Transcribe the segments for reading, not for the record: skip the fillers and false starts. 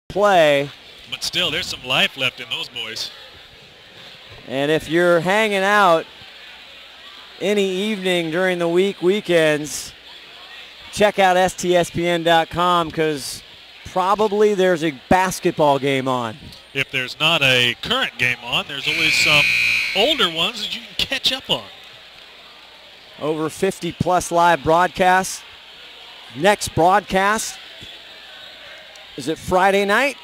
play. But still, there's some life left in those boys. And if you're hanging out any evening during the weekends, check out stspn.com because probably there's a basketball game on. If there's not a current game on, there's always some older ones that you can catch up on. Over 50 plus live broadcasts. Next broadcast, is it Friday night?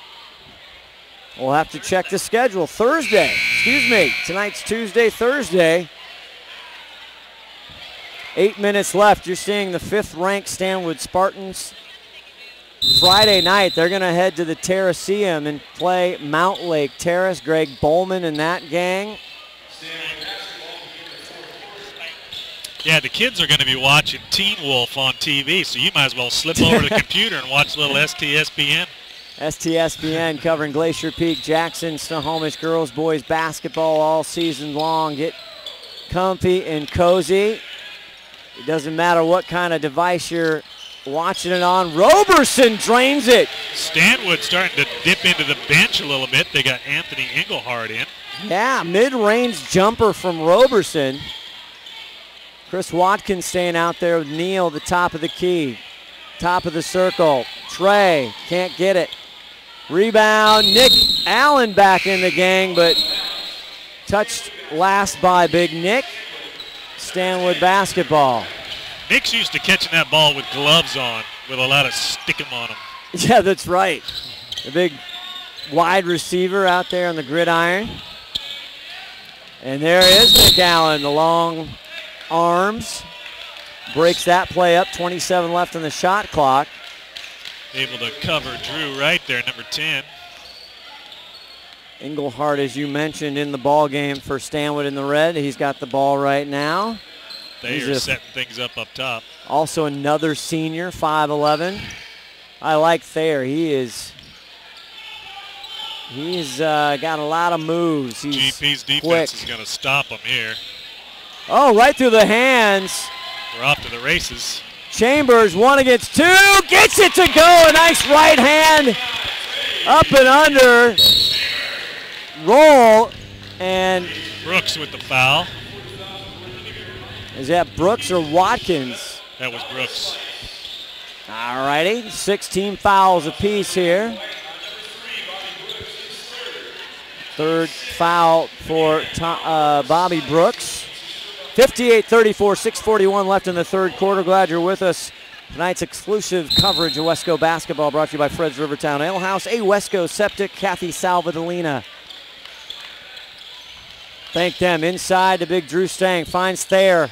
We'll have to check the schedule. Thursday, excuse me. Tonight's Tuesday, Thursday. 8 minutes left. You're seeing the 5th-ranked Stanwood Spartans. Friday night, they're going to head to the Terraceum and play Mount Lake Terrace. Greg Bowman and that gang. Yeah, the kids are going to be watching Teen Wolf on TV, so you might as well slip over to the computer and watch a little STSPN. STSPN covering Glacier Peak, Jackson, Snohomish girls, boys basketball all season long. Get comfy and cozy. It doesn't matter what kind of device you're watching it on. Roberson drains it. Stanwood starting to dip into the bench a little bit. They got Anthony Engelhardt in. Yeah, mid-range jumper from Roberson. Chris Watkins staying out there with Neal, the top of the key. Top of the circle. Trey can't get it. Rebound. Nick Allen back in the gang, but touched last by Big Nick. Stanwood basketball. Nick's used to catching that ball with gloves on, with a lot of stick 'em on him. Yeah, that's right. The big wide receiver out there on the gridiron. And there is Nick Allen, the long arms. Breaks that play up, 27 left on the shot clock. Able to cover Drew right there, number 10. Engelhardt, as you mentioned, in the ball game for Stanwood in the red. He's got the ball right now. They are setting things up top. Also another senior, 5'11". I like Thayer. He's got a lot of moves. GP's defense quick. is going to stop him here. Oh, right through the hands. We're off to the races. Chambers, 1 against 2, gets it to go. A nice right hand, up and under, roll, and Brooks with the foul. Is that Brooks or Watkins? That was Brooks. All righty, 16 fouls apiece here. Third foul for Bobby Brooks. 58-34, 6:41 left in the third quarter. Glad you're with us. Tonight's exclusive coverage of Wesco basketball brought to you by Fred's Rivertown Ale House, A Wesco Septic, Kathy Salvadolina. Thank them. Inside to big Drew Stang. Finds Thayer.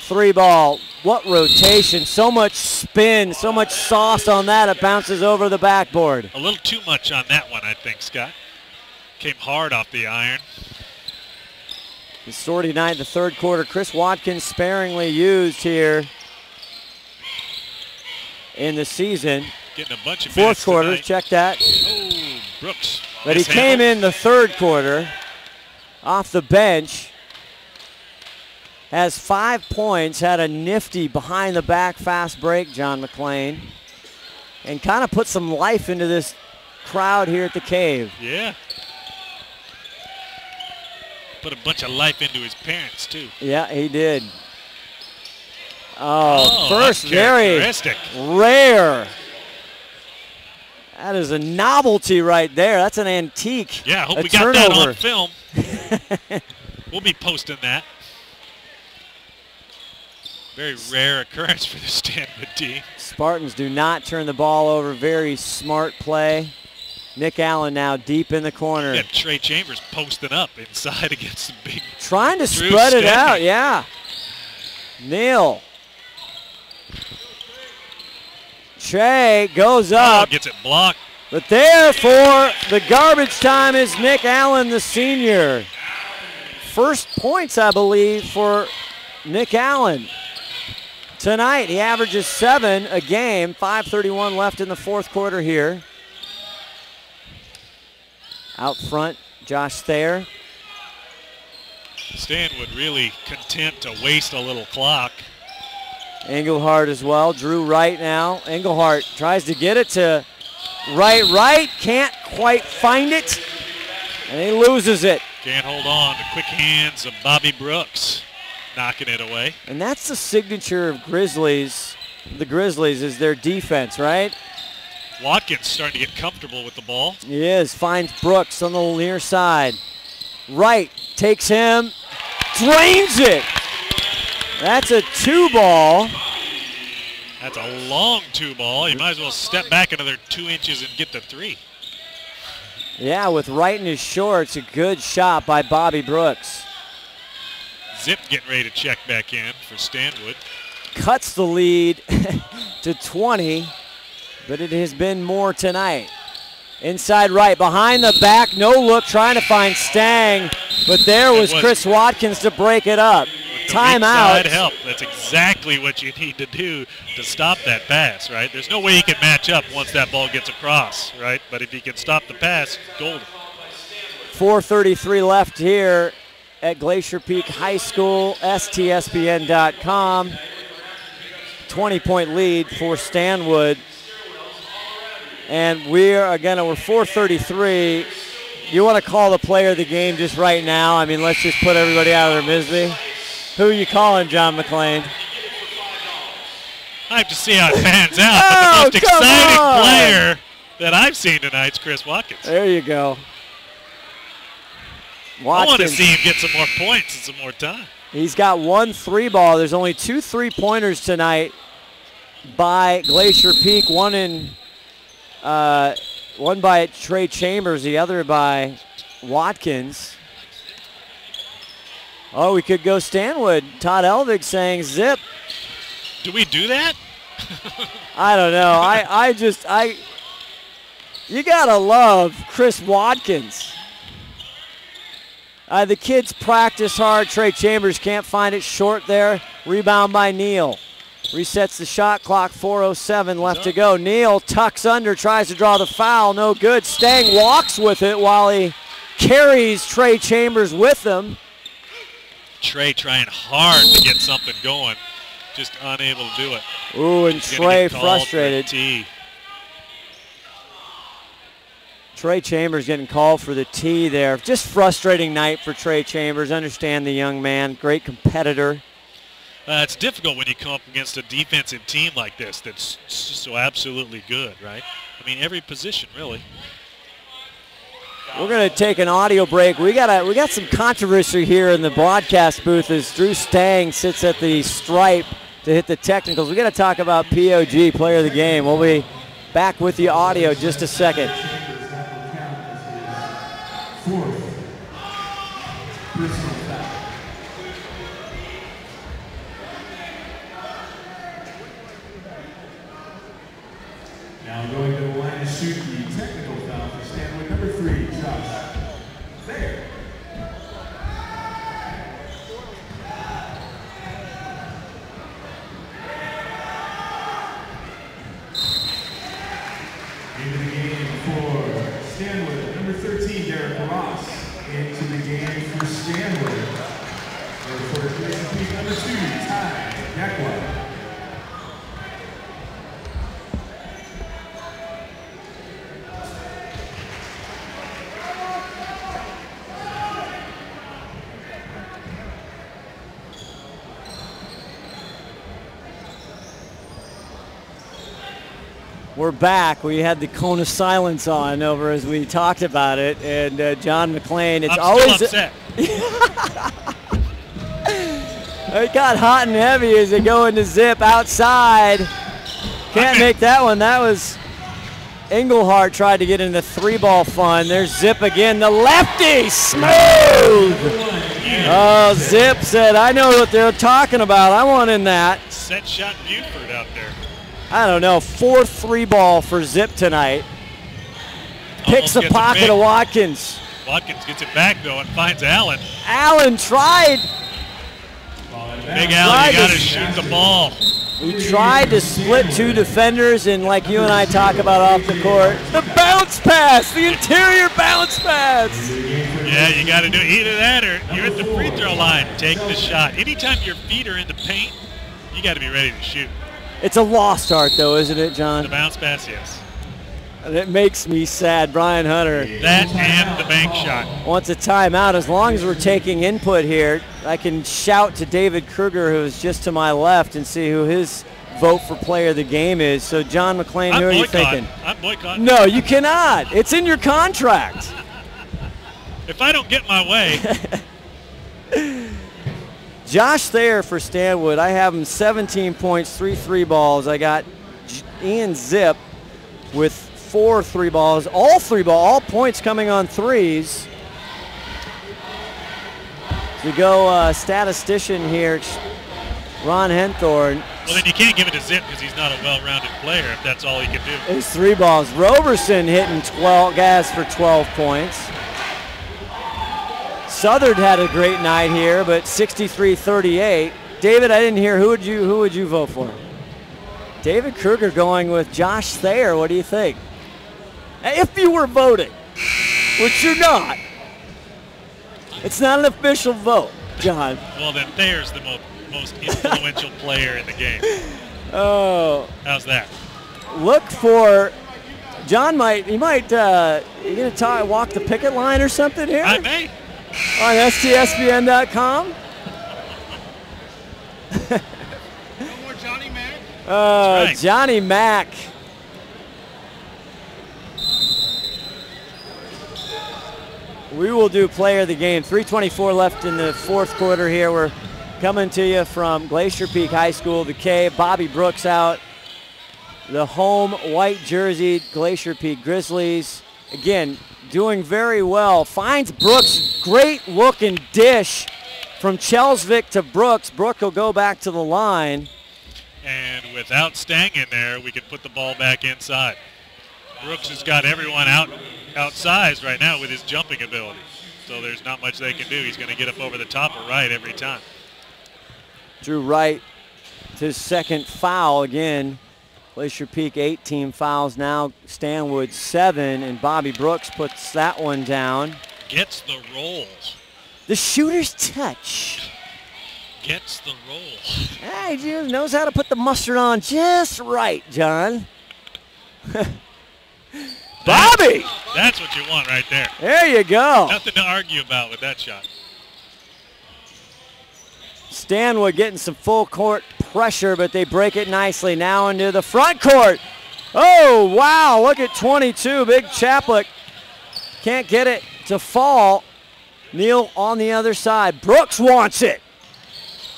3 ball. What rotation. So much spin. So much sauce on that. It bounces over the backboard. A little too much on that one, I think, Scott. Came hard off the iron. It's 49 the third quarter. Chris Watkins sparingly used here in the season. Getting a bunch of fourth quarter, tonight. Check that. Oh, Brooks. But he came in the third quarter off the bench. Has 5 points, had a nifty behind the back fast break, John McClain. And kind of put some life into this crowd here at the Cave. Yeah. Put a bunch of life into his parents, too. Yeah, he did. Oh, first very rare. That is a novelty right there. That's an antique. Yeah, I hope we turnover. got that on film. We'll be posting that. Very rare occurrence for the Stanwood team. Spartans do not turn the ball over. Very smart play. Nick Allen now deep in the corner. You got Trey Chambers posting up inside against the big trying to Drew spread it Stang. out, yeah. Neal. Che goes up. Gets it blocked. But there for the garbage time is Nick Allen, the senior. First points, I believe, for Nick Allen. Tonight, he averages 7 a game. 5:31 left in the fourth quarter here. Out front, Josh Thayer. Stanwood really content to waste a little clock. Engelhardt as well. Drew Wright now. Engelhardt tries to get it to Right, can't quite find it, and he loses it. Can't hold on. The quick hands of Bobby Brooks knocking it away. And that's the signature of the Grizzlies is their defense, right? Watkins starting to get comfortable with the ball. He is, finds Brooks on the near side. Right, takes him, drains it. That's a 2-ball. That's a long 2-ball. You might as well step back another 2 inches and get the 3. Yeah, with Wright in his shorts, a good shot by Bobby Brooks. Zip getting ready to check back in for Stanwood. Cuts the lead to 20, but it has been more tonight. Inside right, behind the back, no look, trying to find Stang, but there was Chris Watkins to break it up. Timeout. Help. That's exactly what you need to do to stop that pass, right? There's no way he can match up once that ball gets across, right? But if he can stop the pass, golden. 4:33 left here at Glacier Peak High School, STSPN.com. 20-point lead for Stanwood. And we're 4:33. You want to call the player of the game just right now? I mean, let's just put everybody out of their misery. Who are you calling, John McClain? I have to see how it pans out. But the most exciting player that I've seen tonight is Chris Watkins. There you go. Watkins. I want to see him get some more points and some more time. He's got 1 3-ball. There's only 2 3-pointers tonight by Glacier Peak. One by Trey Chambers, the other by Watkins. Oh, we could go Stanwood. Todd Elvig saying zip. Do we do that? I don't know. You gotta love Chris Watkins. The kids practice hard. Trey Chambers can't find it, short there. Rebound by Neal. Resets the shot clock, 4:07 left to go. Neal tucks under, tries to draw the foul, no good. Stang walks with it while he carries Trey Chambers with him. Trey trying hard to get something going, just unable to do it. Ooh, and Trey frustrated. Trey Chambers getting called for the tee there. Just frustrating night for Trey Chambers. Understand the young man, great competitor. It's difficult when you come up against a defensive team like this that's so absolutely good, right? I mean, every position, really. We're going to take an audio break. We got some controversy here in the broadcast booth as Drew Stang sits at the stripe to hit the technicals. We got to talk about POG, player of the game. We'll be back with the audio just a second. Now going to the line to shoot the technical foul for Stanwood, number 3, Josh. There. Into the game for Stanwood, number 13, Derek Ross. Into the game for Stanwood. For Glacier Peak, number 2, Ty Yakwa. We're back. We had the cone of silence on over as we talked about it, and John McClain. It's always upset. It got hot and heavy as they go into zip outside. Can't make that one. That was Engelhardt tried to get in the 3-ball fun. There's Zip again. The lefty, smooth. Oh, Zip said, I know what they're talking about. I want in that. Set shot Buford out there. I don't know, 4th 3-ball for Zip tonight. Picks the pocket of Watkins. Watkins gets it back, though, and finds Allen. Allen tried. Big Allen, you got to shoot the ball. He tried to split 2 defenders, and like you and I talk about off the court, the bounce pass, the interior bounce pass. Yeah, you got to do either that or you're at the free throw line. Take the shot. Anytime your feet are in the paint, you got to be ready to shoot. It's a lost art, though, isn't it, John? The bounce pass, yes. And it makes me sad. Brian Hunter. That and the bank shot. Wants a timeout. As long as we're taking input here, I can shout to David Kruger, who is just to my left, and see who his vote for player of the game is. So, John McClain, who are you thinking? I'm boycotting. No, you cannot. It's in your contract. If I don't get my way. Josh Thayer for Stanwood. I have him 17 points, 3 3 balls. I got Ian Zip with 4 3 balls. All points coming on threes. To go statistician here, Ron Henthorne. Well, then you can't give it to Zip because he's not a well-rounded player if that's all he can do. It's 3 balls. Roberson hitting 12 guys for 12 points. Southard had a great night here, but 63-38. David, I didn't hear. Who would you vote for? David Kruger going with Josh Thayer. What do you think? If you were voting, which you're not, it's not an official vote, John. Well, then Thayer's the most influential player in the game. Oh. How's that? Look for John. You might. You gonna walk the picket line or something here? I may. On STSBN.com. No more Johnny Mac. Right. Johnny Mac. We will do player of the game. 3:24 left in the fourth quarter here. We're coming to you from Glacier Peak High School, the K. Bobby Brooks out. The home white jersey Glacier Peak Grizzlies. Again, doing very well. Finds Brooks. Great looking dish from Chelsvik to Brooks. Brooks will go back to the line. And without Stang in there, we can put the ball back inside. Brooks has got everyone outsized right now with his jumping ability. So there's not much they can do. He's going to get up over the top of Wright every time. Drew Wright, his second foul again. Glacier Peak 8 team fouls now. Stanwood 7, and Bobby Brooks puts that one down. Gets the roll. The shooter's touch. Gets the roll. He just knows how to put the mustard on just right, John. Bobby! That's what you want right there. There you go. Nothing to argue about with that shot. Stanwood getting some full court pressure, but they break it nicely now into the front court. Oh, wow, look at 22, big Chaplik. Can't get it to fall. Neal on the other side. Brooks wants it.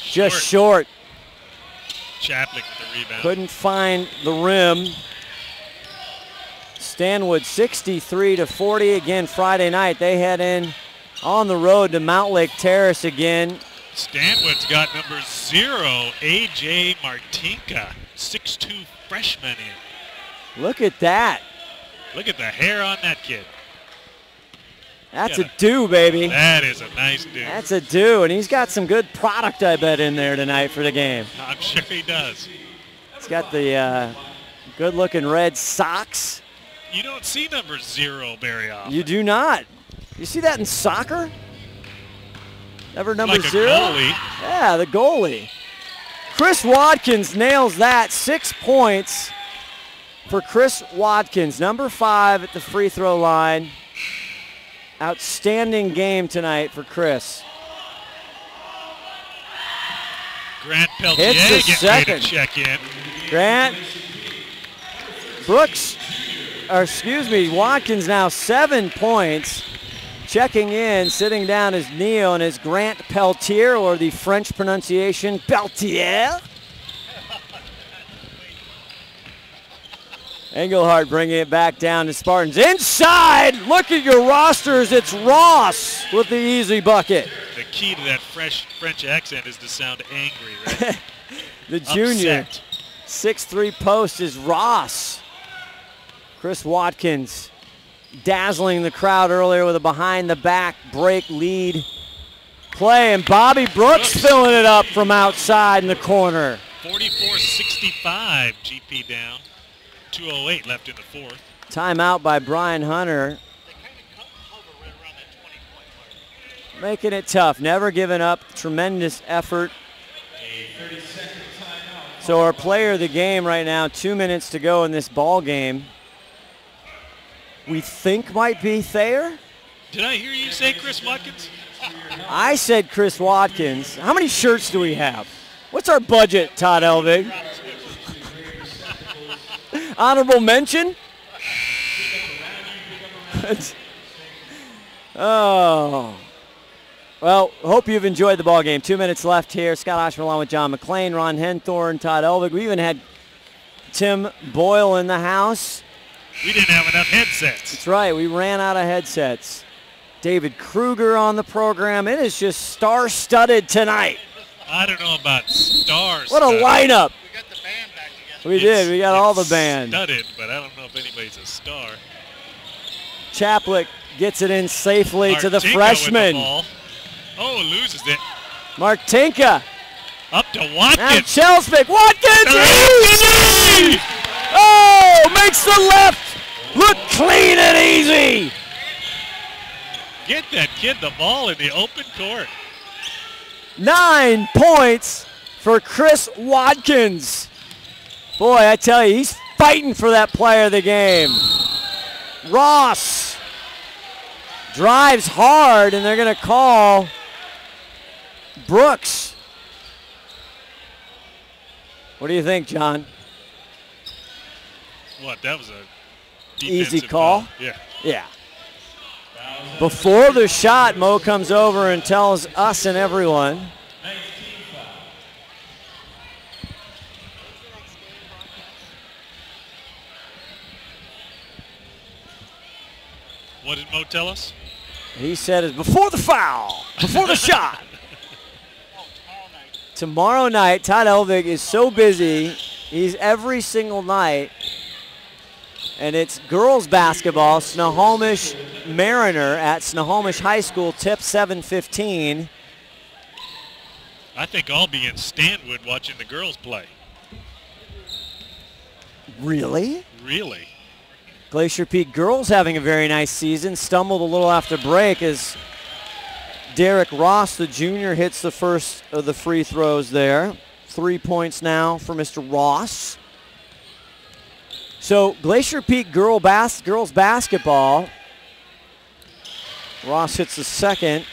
Just short. Chaplik with the rebound. Couldn't find the rim. Stanwood 63-40 again Friday night. They head in on the road to Mount Lake Terrace again. Stanwood's got number 0, A.J. Martinka, 6'2" freshman in. Look at that. Look at the hair on that kid. That's a do, baby. That is a nice dude. That's a do, and he's got some good product, I bet, in there tonight for the game. I'm sure he does. He's got the good-looking red socks. You don't see number 0 very often. You do not. You see that in soccer? Never number like 0? Goalie. Yeah, the goalie. Chris Watkins nails that. 6 points for Chris Watkins. Number 5 at the free throw line. Outstanding game tonight for Chris. Grant Peltier Hits the getting ready second. to check in. Grant. Watkins now 7 points. Checking in, sitting down is Neal, and is Grant Peltier, or the French pronunciation, Peltier. Engelhardt bringing it back down to Spartans. Inside, look at your rosters. It's Ross with the easy bucket. The key to that French accent is to sound angry, right? The junior, Upset. 6'3" post is Ross. Chris Watkins dazzling the crowd earlier with a behind-the-back break lead play, and Bobby Brooks filling it up from outside in the corner. 44-65, GP down. 2:08 left in the fourth. Timeout by Brian Hunter. Making it tough, never giving up, tremendous effort. So our player of the game right now, 2 minutes to go in this ball game. we think might be Thayer. Did I hear you say Chris Watkins? I said Chris Watkins. How many shirts do we have? What's our budget, Todd Elvig? Honorable mention? Oh. Well, hope you've enjoyed the ball game. 2 minutes left here. Scott Oshman along with John McClain, Ron Henthorne, Todd Elvig. We even had Tim Boyle in the house. We didn't have enough headsets. That's right. We ran out of headsets. David Kruger on the program. It is just star-studded tonight. I don't know about stars. What a lineup. We got the band back together. We did. We got all the band. Studded, but I don't know if anybody's a star. Chaplick gets it in safely to the Martinka freshman. with the ball. Oh, loses it. Martinka. Up to Now Watkins. Chelsvik. Watkins! Easy! Oh, makes the left look clean and easy. Get that kid the ball in the open court. 9 points for Chris Watkins. Boy, I tell you, he's fighting for that player of the game. Ross drives hard, and they're going to call Brooks. What do you think, John? What, that was a Easy defensive call? foul. Yeah. Yeah. Before the shot, Mo comes over and tells us and everyone. What did Mo tell us? He said it's before the foul, before the shot. Tomorrow night, Todd Elvig is so busy. He's every single night. And it's girls basketball, Snohomish Mariner at Snohomish High School, tip 7:15. I think I'll be in Stanwood watching the girls play. Really? Really? Glacier Peak girls having a very nice season. Stumbled a little after break as Derek Ross, the junior, hits the first of the free throws there. 3 points now for Mr. Ross. So Glacier Peak girls basketball. Ross hits the second.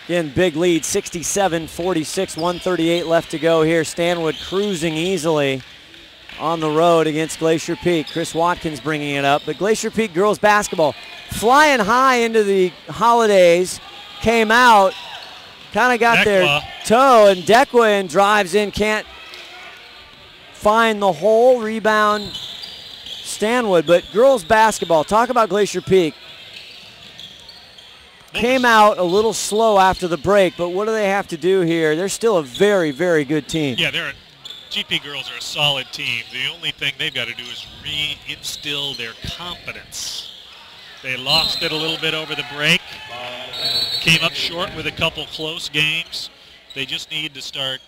Again, big lead, 67-46, 138 left to go here. Stanwood cruising easily on the road against Glacier Peak. Chris Watkins bringing it up. But Glacier Peak girls basketball flying high into the holidays, came out, kind of got their toe, and Dequin drives in, can't find the hole, rebound Stanwood. But girls basketball, talk about Glacier Peak. Came out a little slow after the break, but what do they have to do here? They're still a very, very good team. Yeah, GP girls are a solid team. The only thing they've got to do is reinstill their confidence. They lost it a little bit over the break. Came up short with a couple close games. They just need to start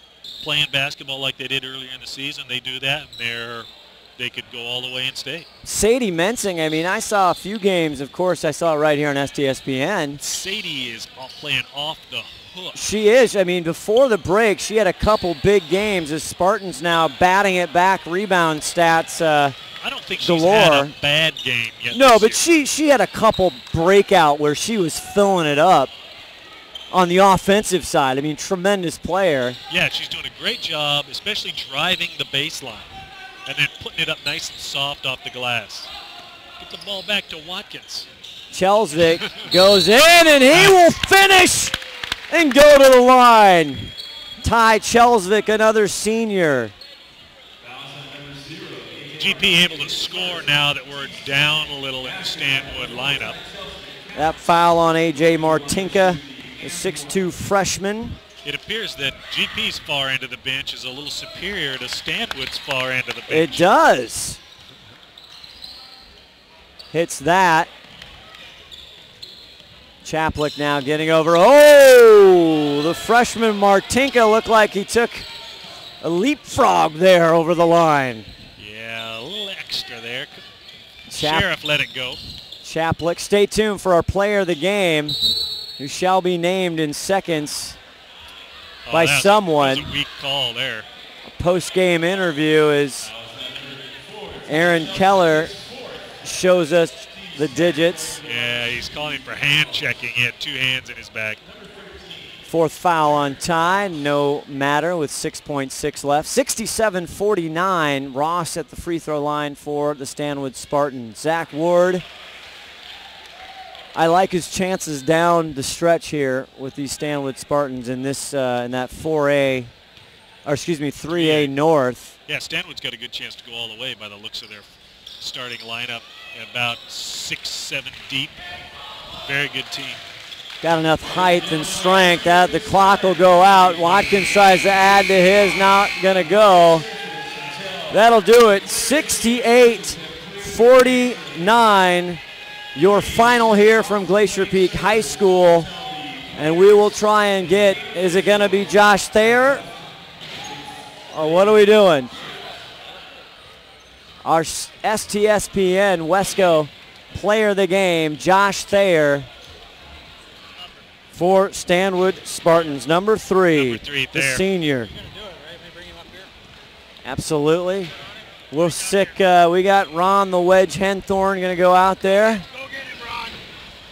playing basketball like they did earlier in the season. They do that, and they could go all the way in state. Sadie Mensing, I mean, I saw a few games. Of course, I saw it right here on STSPN. Sadie is playing off the hook. She is. I mean, before the break, she had a couple big games. The Spartans now batting it back, rebound stats I don't think galore. she's had a bad game yet. No, but year. she had a couple breakout where she was filling it up on the offensive side. I mean, tremendous player. Yeah, she's doing a great job, especially driving the baseline and then putting it up nice and soft off the glass. Get the ball back to Watkins. Chelsvik goes in, and he will finish and go to the line. Ty Chelsvik, another senior. GP able to score now that we're down a little in the Stanwood lineup. That foul on A.J. Martinka, the 6'2 freshman. It appears that GP's far end of the bench is a little superior to Stanwood's far end of the bench. It does. Hits that. Chaplick now getting over. Oh, the freshman Martinka looked like he took a leapfrog there over the line. Yeah, a little extra there. Sheriff let it go. Chaplick, stay tuned for our player of the game, who shall be named in seconds by someone. That was a weak call there. A post-game interview as Aaron Keller shows us the digits. Yeah, he's calling for hand checking. He had 2 hands in his back. 4th foul on Ty, no matter with 6.6 left. 67-49, Ross at the free throw line for the Stanwood Spartans. Zach Ward, I like his chances down the stretch here with these Stanwood Spartans in this in that 4A, or excuse me, 3A North. Yeah, Stanwood's got a good chance to go all the way by the looks of their starting lineup. About 6-7 deep. Very good team. Got enough height and strength that the clock will go out. Watkins tries to add to his, not gonna go. That'll do it. 68-49. Your final here from Glacier Peak High School. And we will try and get, is it gonna be Josh Thayer? Or what are we doing? Our STSPN Wesco player of the game, Josh Thayer, for Stanwood Spartans. Number 3, the senior. Absolutely. We'll stick, we got Ron the Wedge Henthorn going to go out there.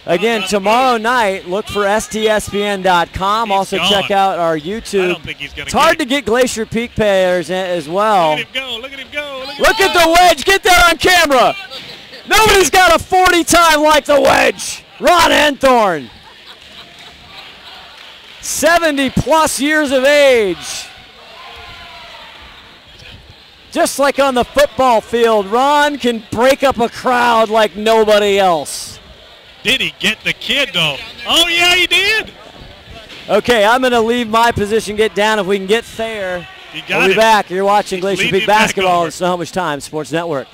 Again, tomorrow night, look for STSPN.com. Also check out our YouTube. It's hard to get Glacier Peak players as well. Look at him go, look at him go. Look at the Wedge, get that on camera. Nobody's got a 40 time like the Wedge. Ron Henthorn. 70 plus years of age. Just like on the football field, Ron can break up a crowd like nobody else. Did he get the kid though? Oh yeah, he did. Okay, I'm going to leave my position, get down. If we can get Thayer, we'll be back. You're watching Glacier Peak Basketball on So Much Time Sports Network.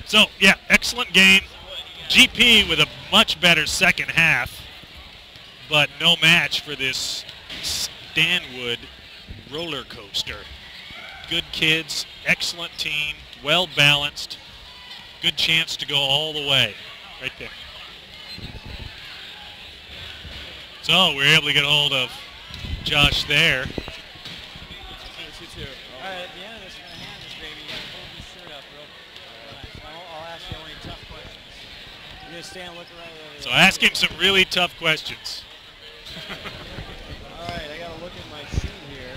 So yeah, excellent game. GP with a much better second half, but no match for this Stanwood roller coaster. Good kids, excellent team, well balanced, good chance to go all the way. Right there. So we're able to get hold of Josh there. All right, at the end of this, you're going to hand this baby. You got to hold your shirt up real quick. I'll ask you only tough questions. You're going to stand looking right over there. So ask him some really tough questions. All right, I got to look at my sheet here.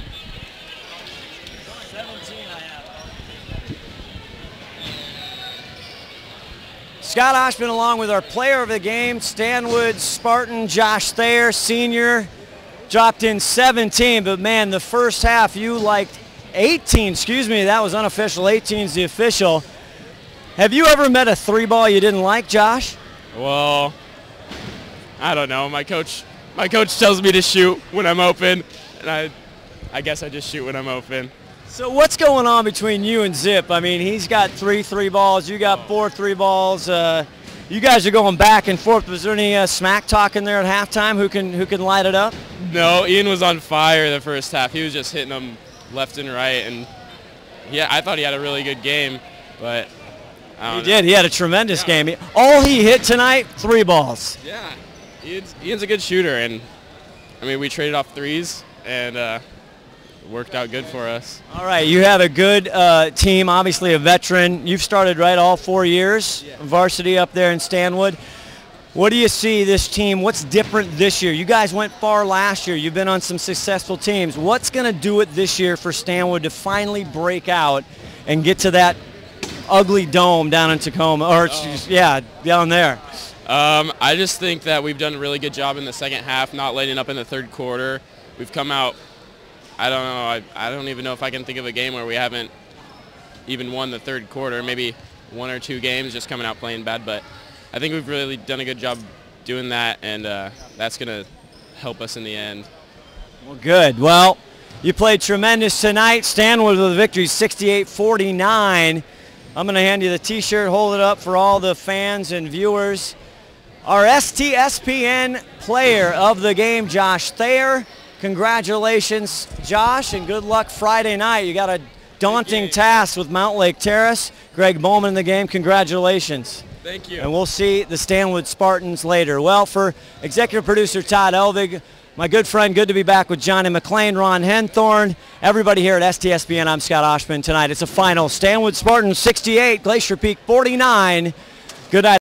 17 I have. Scott Oshman along with our player of the game, Stanwood Spartan Josh Thayer, senior, dropped in 17, but man, the first half you liked 18, excuse me, that was unofficial, 18's the official. Have you ever met a 3-ball you didn't like, Josh? Well, I don't know. My coach tells me to shoot when I'm open, and I guess I just shoot when I'm open. So what's going on between you and Zip? I mean, he's got 3 balls, you got 4 3-balls. You guys are going back and forth. Was there any smack talk in there at halftime? Who can light it up? No, Ian was on fire the first half. He was just hitting them left and right, and yeah, I thought he had a really good game, but he did. He had a tremendous game. All he hit tonight, 3 balls. Yeah, Ian's a good shooter, and I mean, we traded off threes, and worked out good for us. All right, you have a good team, obviously a veteran. You've started, right, all 4 years, varsity up there in Stanwood. What do you see this team? What's different this year? You guys went far last year. You've been on some successful teams. What's going to do it this year for Stanwood to finally break out and get to that ugly dome down in Tacoma, or down there? I just think that we've done a really good job in the second half, not letting up in the third quarter. We've come out, I don't know, I don't even know if I can think of a game where we haven't even won the third quarter. Maybe 1 or 2 games just coming out playing bad, but I think we've really done a good job doing that, and that's going to help us in the end. Well, good. Well, you played tremendous tonight. Stanwood with a victory, 68-49. I'm going to hand you the T-shirt, hold it up for all the fans and viewers. Our STSPN player of the game, Josh Thayer. Congratulations, Josh, and good luck Friday night. You got a daunting task with Mount Lake Terrace. Greg Bowman in the game. Congratulations. Thank you. And we'll see the Stanwood Spartans later. Well, for executive producer Todd Elvig, My good friend, good to be back with Johnny McLean, Ron Henthorn, everybody here at STSBN. I'm Scott Oshman. Tonight it's a final. Stanwood Spartans 68, Glacier Peak 49. Good night.